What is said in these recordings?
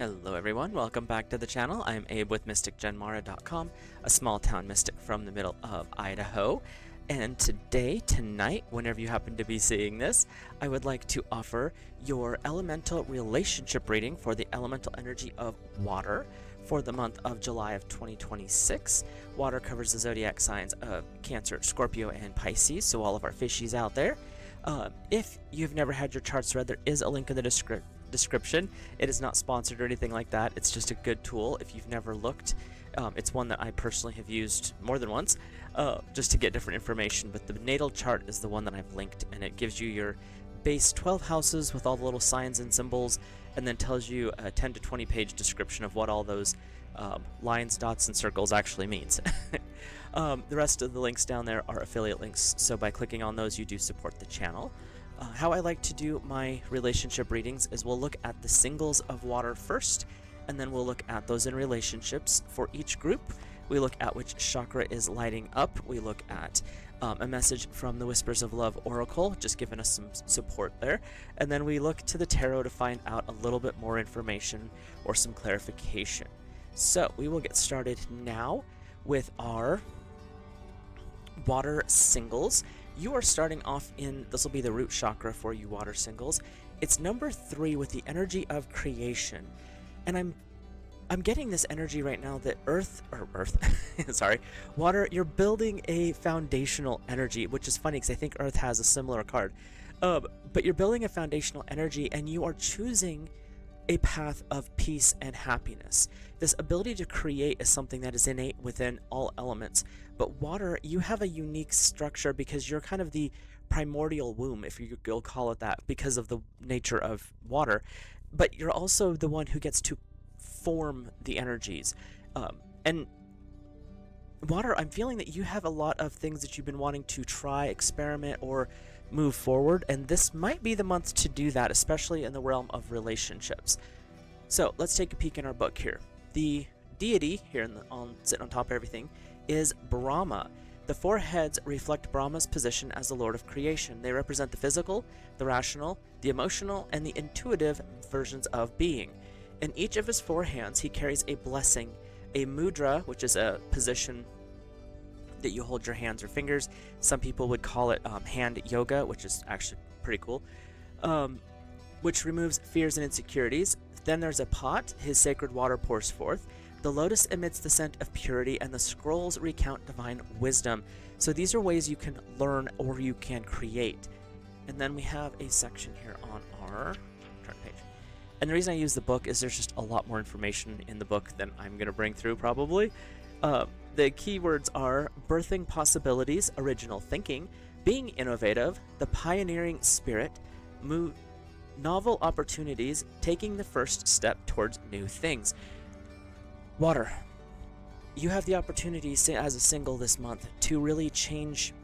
Hello everyone, welcome back to the channel. I'm Abe with MysticGenMara.com, a small town mystic from the middle of Idaho. And tonight, whenever you happen to be seeing this, I would like to offer your elemental relationship reading for the elemental energy of water for the month of July of 2026. Water covers the zodiac signs of Cancer, Scorpio, and Pisces, so all of our fishies out there. If you've never had your charts read, there is a link in the description. It is not sponsored or anything like that. It's just a good tool if you've never looked. It's one that I personally have used more than once just to get different information, but the natal chart is the one that I've linked, and it gives you your base 12 houses with all the little signs and symbols, and then tells you a 10 to 20 page description of what all those lines, dots, and circles actually means. The rest of the links down there are affiliate links, so by clicking on those you do support the channel. How I like to do my relationship readings is we'll look at the singles of water first, and then we'll look at those in relationships for each group. We look at which chakra is lighting up. We look at a message from the Whispers of Love Oracle, just giving us some support there. And then we look to the tarot to find out a little bit more information or some clarification. So we will get started now with our water singles. You are starting off in, this will be the root chakra for you water singles. It's number 3 with the energy of creation. And I'm getting this energy right now that water, you're building a foundational energy, which is funny because I think Earth has a similar card. But you're building a foundational energy and you are choosing a path of peace and happiness. This ability to create is something that is innate within all elements. But water, you have a unique structure because you're kind of the primordial womb, if you'll call it that, because of the nature of water. But you're also the one who gets to form the energies. And water, I'm feeling that you have a lot of things that you've been wanting to try, experiment, or move forward, and this might be the month to do that, especially in the realm of relationships. So let's take a peek in our book here. The deity here sitting on top of everything is Brahma. The 4 heads reflect Brahma's position as the Lord of creation. They represent the physical, the rational, the emotional, and the intuitive versions of being. In each of his 4 hands, he carries a blessing, a mudra, which is a position that you hold your hands or fingers. Some people would call it hand yoga, which is actually pretty cool, which removes fears and insecurities. Then there's a pot, his sacred water pours forth. The lotus emits the scent of purity, and the scrolls recount divine wisdom. So these are ways you can learn or you can create. And then we have a section here on our chart page. And the reason I use the book is there's just a lot more information in the book than I'm going to bring through probably. The keywords are birthing possibilities, original thinking, being innovative, the pioneering spirit, novel opportunities, taking the first step towards new things. Water, you have the opportunity as a single this month to really change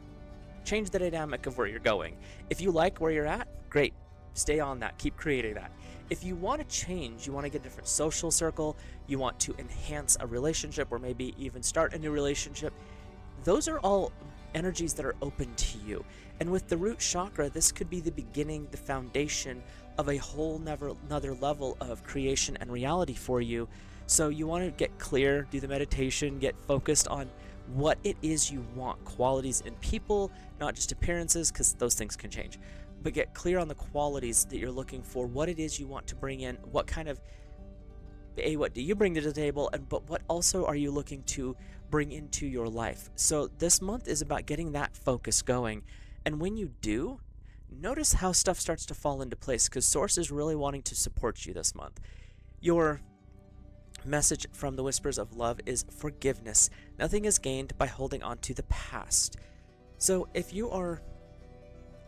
the dynamic of where you're going. If you like where you're at, great. Stay on that. Keep creating that. If you want to change, you want to get a different social circle, you want to enhance a relationship or maybe even start a new relationship, those are all energies that are open to you. And with the root chakra, this could be the beginning, the foundation of a whole another level of creation and reality for you. So you want to get clear, do the meditation, get focused on what it is you want, qualities in people, not just appearances, because those things can change. But get clear on the qualities that you're looking for, what it is you want to bring in, what kind of, what do you bring to the table, but what also are you looking to bring into your life. So this month is about getting that focus going. And when you do, notice how stuff starts to fall into place, because Source is really wanting to support you this month. Your message from the Whispers of Love is forgiveness. Nothing is gained by holding on to the past. So if you are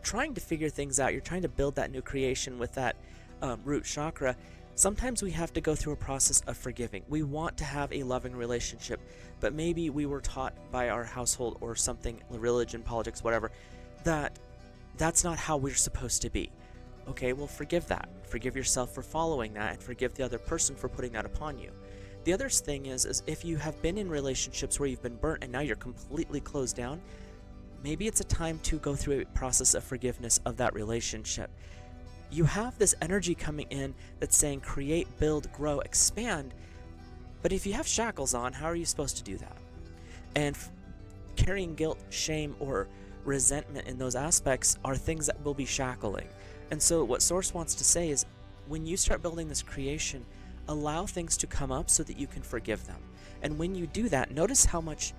trying to figure things out, you're trying to build that new creation with that root chakra, sometimes we have to go through a process of forgiving. We want to have a loving relationship, but maybe we were taught by our household or something, religion, politics, whatever, that that's not how we're supposed to be. Okay, well, forgive that. Forgive yourself for following that, and forgive the other person for putting that upon you. The other thing is if you have been in relationships where you've been burnt and now you're completely closed down, maybe it's a time to go through a process of forgiveness of that relationship. You have this energy coming in that's saying create, build, grow, expand. But if you have shackles on, how are you supposed to do that? And carrying guilt, shame, or resentment in those aspects are things that will be shackling. And so what Source wants to say is, when you start building this creation, allow things to come up so that you can forgive them. And when you do that, notice how much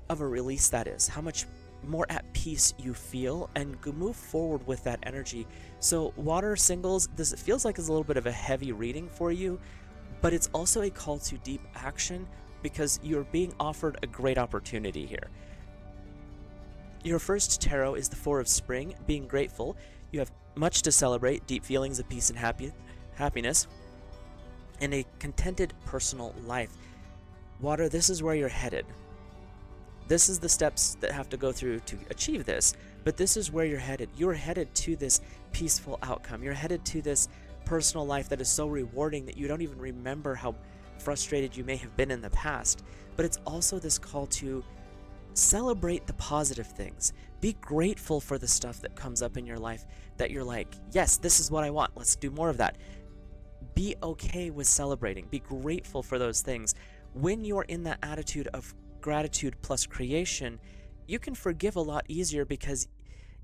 of a release that is, how much more at peace you feel, and move forward with that energy. So water singles, this feels like it's a little bit of a heavy reading for you, but it's also a call to deep action because you're being offered a great opportunity here. Your first tarot is the Four of Spring, being grateful. You have much to celebrate, deep feelings of peace and happiness, and a contented personal life. Water, this is where you're headed. This is the steps that have to go through to achieve this, but this is where you're headed. You're headed to this peaceful outcome. You're headed to this personal life that is so rewarding that you don't even remember how frustrated you may have been in the past. But it's also this call to celebrate the positive things. Be grateful for the stuff that comes up in your life that you're like, yes, this is what I want. Let's do more of that. Be okay with celebrating. Be grateful for those things. When you're in that attitude of gratitude plus creation, you can forgive a lot easier because,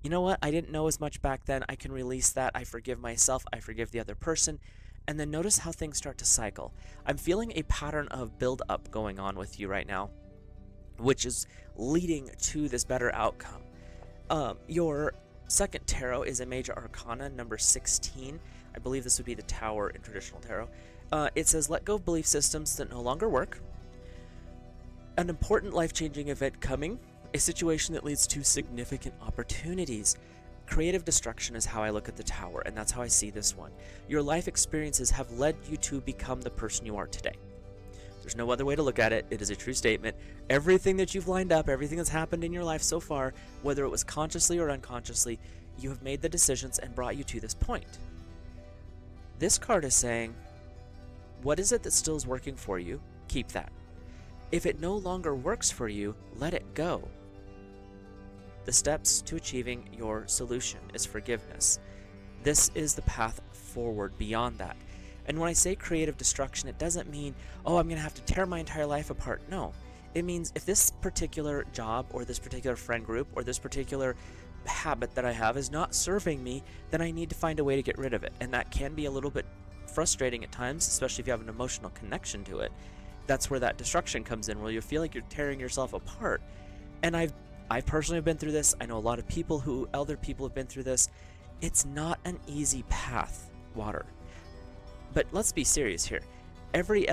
you know what, I didn't know as much back then. I can release that. I forgive myself. I forgive the other person. And then notice how things start to cycle. I'm feeling a pattern of build up going on with you right now, which is leading to this better outcome. Your second tarot is a major arcana, number 16. I believe this would be the Tower in traditional tarot. It says, let go of belief systems that no longer work. An important life-changing event coming. A situation that leads to significant opportunities. Creative destruction is how I look at the Tower, and that's how I see this one. Your life experiences have led you to become the person you are today. There's no other way to look at it. It is a true statement. Everything that you've lined up, everything that's happened in your life so far, whether it was consciously or unconsciously, you have made the decisions and brought you to this point. This card is saying, what is it that still is working for you? Keep that. If it no longer works for you, let it go. The steps to achieving your solution is forgiveness. This is the path forward beyond that. And when I say creative destruction, it doesn't mean, oh, I'm going to have to tear my entire life apart. No. It means if this particular job or this particular friend group or this particular habit that I have is not serving me, then I need to find a way to get rid of it. And that can be a little bit frustrating at times, especially if you have an emotional connection to it. That's where that destruction comes in, where you feel like you're tearing yourself apart. And I've personally been through this. I know a lot of people other people have been through this. It's not an easy path, water. But let's be serious here. Every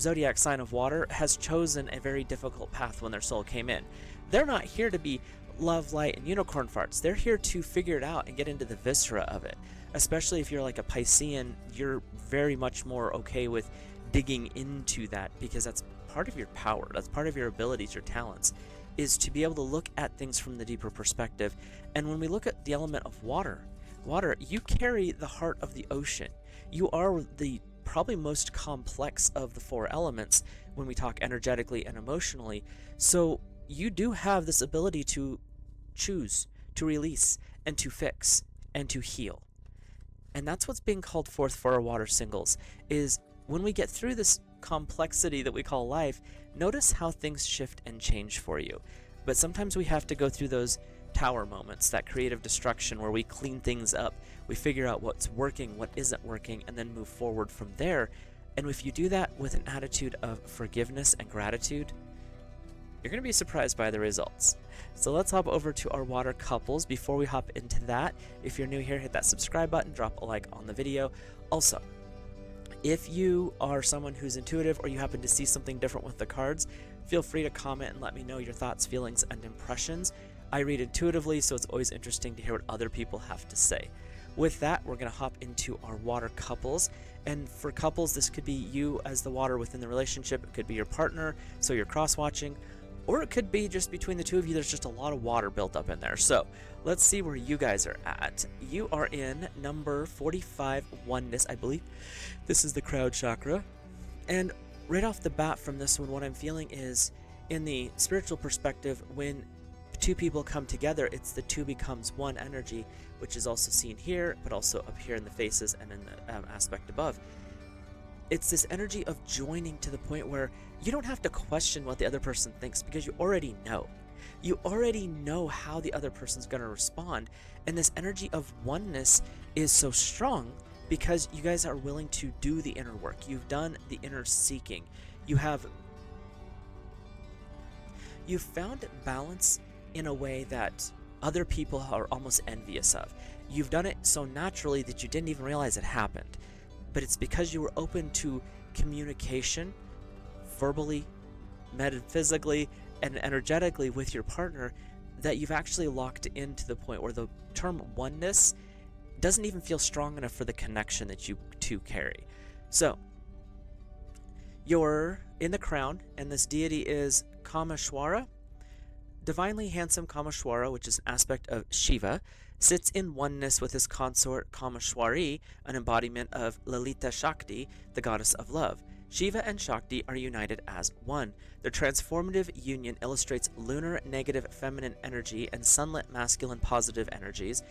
zodiac sign of water has chosen a very difficult path when their soul came in. They're not here to be love, light, and unicorn farts. They're here to figure it out and get into the viscera of it. Especially if you're like a Piscean, you're very much more okay with digging into that because that's part of your power. That's part of your abilities, your talents, is to be able to look at things from the deeper perspective. And when we look at the element of water, you carry the heart of the ocean. You are the probably most complex of the four elements when we talk energetically and emotionally. So you do have this ability to choose, to release, and to fix, and to heal. And that's what's being called forth for our water singles, is when we get through this complexity that we call life, notice how things shift and change for you. But sometimes we have to go through those tower moments, that creative destruction where we clean things up, we figure out what's working, what isn't working, and then move forward from there. And if you do that with an attitude of forgiveness and gratitude, you're going to be surprised by the results. So let's hop over to our water couples. Before we hop into that, if you're new here, hit that subscribe button, drop a like on the video. Also, if you are someone who's intuitive or you happen to see something different with the cards, feel free to comment and let me know your thoughts, feelings, and impressions. I read intuitively, so it's always interesting to hear what other people have to say. With that, we're going to hop into our water couples. And for couples, this could be you as the water within the relationship. It could be your partner, so you're cross-watching. Or it could be just between the two of you, there's just a lot of water built up in there. So let's see where you guys are at. You are in number 45, oneness, I believe. This is the crown chakra. And right off the bat from this one, what I'm feeling is, in the spiritual perspective, when two people come together, it's the two becomes one energy, which is also seen here, but also up here in the faces and in the aspect above. It's this energy of joining to the point where you don't have to question what the other person thinks because you already know. You already know how the other person's going to respond. And this energy of oneness is so strong because you guys are willing to do the inner work. You've done the inner seeking. You've found balance in a way that other people are almost envious of. You've done it so naturally that you didn't even realize it happened. But it's because you were open to communication, verbally, metaphysically, and energetically with your partner, that you've actually locked into the point where the term oneness doesn't even feel strong enough for the connection that you two carry. So, you're in the crown, and this deity is Kameshwara. Divinely handsome Kameshwara, which is an aspect of Shiva, sits in oneness with his consort Kameshwari, an embodiment of Lalita Shakti, the goddess of love. Shiva and Shakti are united as one. Their transformative union illustrates lunar negative feminine energy and sunlit masculine positive energies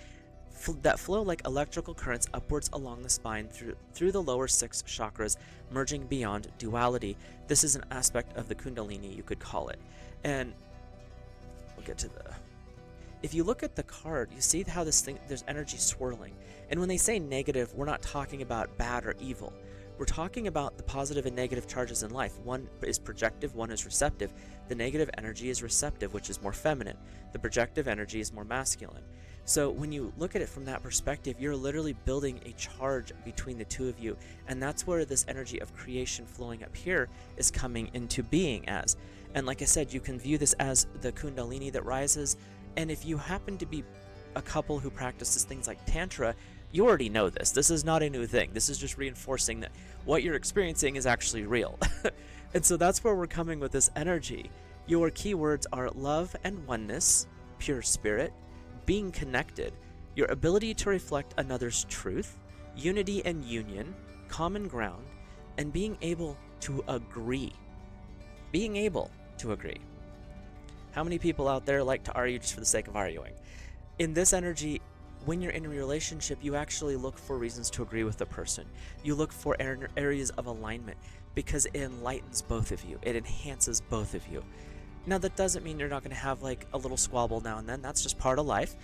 that flow like electrical currents upwards along the spine through the lower 6 chakras, merging beyond duality. This is an aspect of the Kundalini, you could call it. And we'll get to the... If you look at the card, you see how there's energy swirling. And when they say negative, we're not talking about bad or evil. We're talking about the positive and negative charges in life. One is projective, one is receptive. The negative energy is receptive, which is more feminine. The projective energy is more masculine. So when you look at it from that perspective, you're literally building a charge between the two of you. And that's where this energy of creation flowing up here is coming into being as. And like I said, you can view this as the Kundalini that rises. And if you happen to be a couple who practices things like Tantra, you already know this. This is not a new thing. This is just reinforcing that what you're experiencing is actually real. And so that's where we're coming with this energy. Your keywords are love and oneness, pure spirit, being connected, your ability to reflect another's truth, unity and union, common ground, and being able to agree. Being able to agree. How many people out there like to argue just for the sake of arguing? In this energy, when you're in a relationship, you actually look for reasons to agree with the person. You look for areas of alignment because it enlightens both of you. It enhances both of you. Now, that doesn't mean you're not going to have like a little squabble now and then. That's just part of life.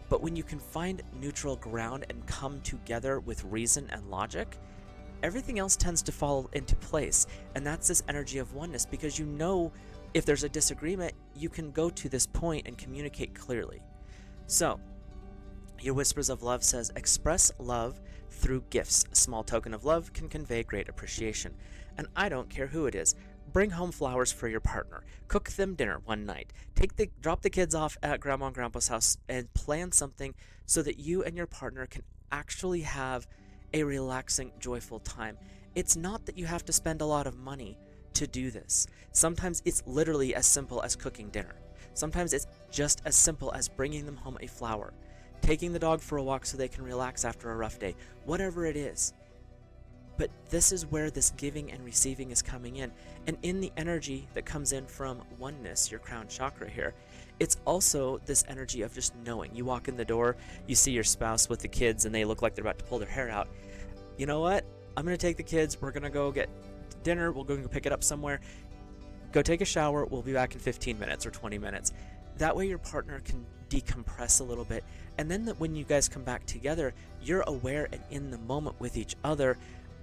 But when you can find neutral ground and come together with reason and logic, everything else tends to fall into place. And that's this energy of oneness, because you know if there's a disagreement, you can go to this point and communicate clearly. So, your Whispers of Love says, express love through gifts. A small token of love can convey great appreciation. And I don't care who it is. Bring home flowers for your partner. Cook them dinner one night. Drop the kids off at Grandma and Grandpa's house and plan something so that you and your partner can actually have a relaxing, joyful time. It's not that you have to spend a lot of money to do this. Sometimes it's literally as simple as cooking dinner. Sometimes it's just as simple as bringing them home a flower, taking the dog for a walk so they can relax after a rough day, whatever it is. But this is where this giving and receiving is coming in. And in the energy that comes in from oneness, your crown chakra here, it's also this energy of just knowing. You walk in the door, you see your spouse with the kids, and they look like they're about to pull their hair out. You know what? I'm going to take the kids. We're going to go get dinner. We'll go pick it up somewhere. Go take a shower. We'll be back in 15 minutes or 20 minutes. That way your partner can decompress a little bit. And then when you guys come back together, you're aware and in the moment with each other.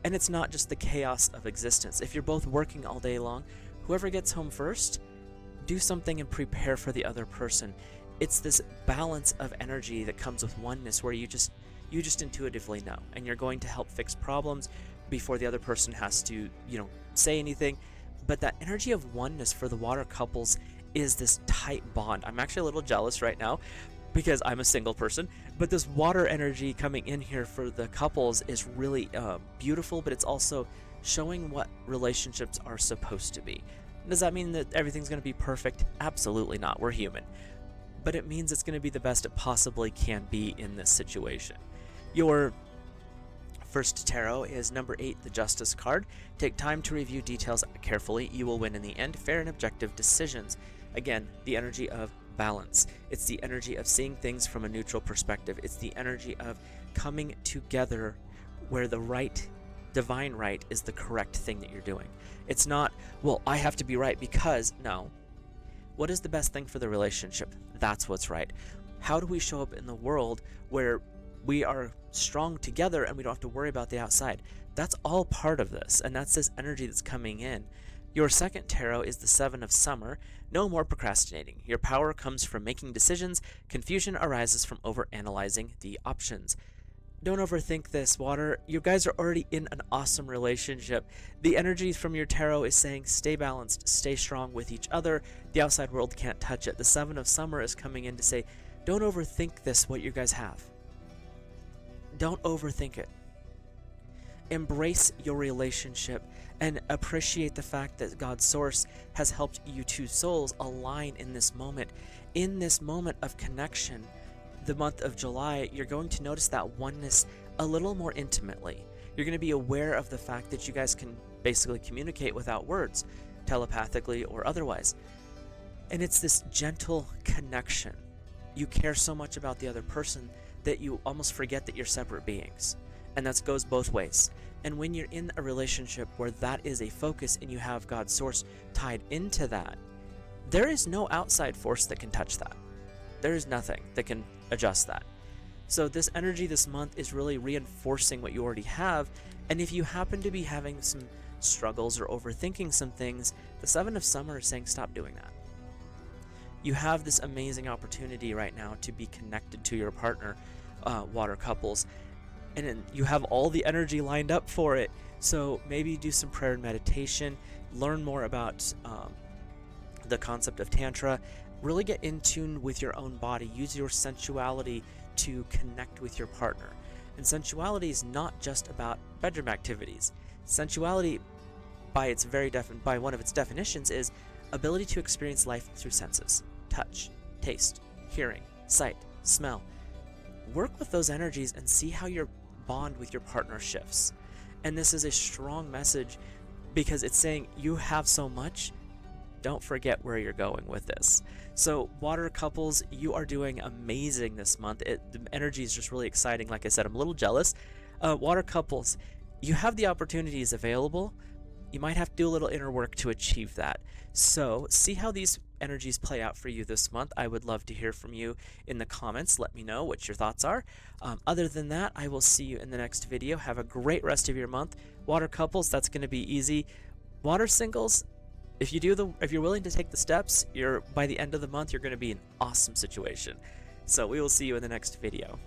And it's not just the chaos of existence. If you're both working all day long, whoever gets home first, do something and prepare for the other person. It's this balance of energy that comes with oneness where you just intuitively know, and you're going to help fix problems before the other person has to, say anything. But that energy of oneness for the water couples is this tight bond. I'm actually a little jealous right now because I'm a single person, but this water energy coming in here for the couples is really beautiful, but it's also showing what relationships are supposed to be. Does that mean that everything's going to be perfect? Absolutely not. We're human. But it means it's going to be the best it possibly can be in this situation. Your first tarot is number 8, the Justice card. Take time to review details carefully. You will win in the end. Fair and objective decisions. Again, the energy of balance. It's the energy of seeing things from a neutral perspective. It's the energy of coming together where the right, divine right, is the correct thing that you're doing. It's not, well, I have to be right because, no. What is the best thing for the relationship? That's what's right. How do we show up in the world where we are strong together and we don't have to worry about the outside? That's all part of this, and that's this energy that's coming in. Your second tarot is the Seven of Summer. No more procrastinating. Your power comes from making decisions. Confusion arises from overanalyzing the options. Don't overthink this, Water. You guys are already in an awesome relationship. The energy from your tarot is saying stay balanced, stay strong with each other. The outside world can't touch it. The Seven of Summer is coming in to say, don't overthink this, what you guys have. Don't overthink it. Embrace your relationship and appreciate the fact that God's source has helped you two souls align in this moment. In this moment of connection, the month of July, you're going to notice that oneness a little more intimately. You're going to be aware of the fact that you guys can basically communicate without words, telepathically or otherwise. And it's this gentle connection. You care so much about the other person that you almost forget that you're separate beings. And that goes both ways. And when you're in a relationship where that is a focus and you have God's source tied into that, there is no outside force that can touch that. There is nothing that can adjust that. So this energy this month is really reinforcing what you already have. And if you happen to be having some struggles or overthinking some things, the Seven of Summer is saying stop doing that. You have this amazing opportunity right now to be connected to your partner, water couples, and you have all the energy lined up for it. So maybe do some prayer and meditation, learn more about the concept of Tantra, really get in tune with your own body, use your sensuality to connect with your partner. And sensuality is not just about bedroom activities. Sensuality, by one of its definitions, is ability to experience life through senses: touch, taste, hearing, sight, smell. Work with those energies and see how your bond with your partner shifts. And this is a strong message because it's saying you have so much. Don't forget where you're going with this. So water couples, you are doing amazing this month. The energy is just really exciting. Like I said, I'm a little jealous. Water couples, you have the opportunities available. You might have to do a little inner work to achieve that. So see how these energies play out for you this month. I would love to hear from you in the comments. Let me know what your thoughts are. Other than that, I will see you in the next video. Have a great rest of your month. Water couples, that's going to be easy. Water singles, if you're willing to take the steps, by the end of the month, you're going to be in an awesome situation. So we will see you in the next video.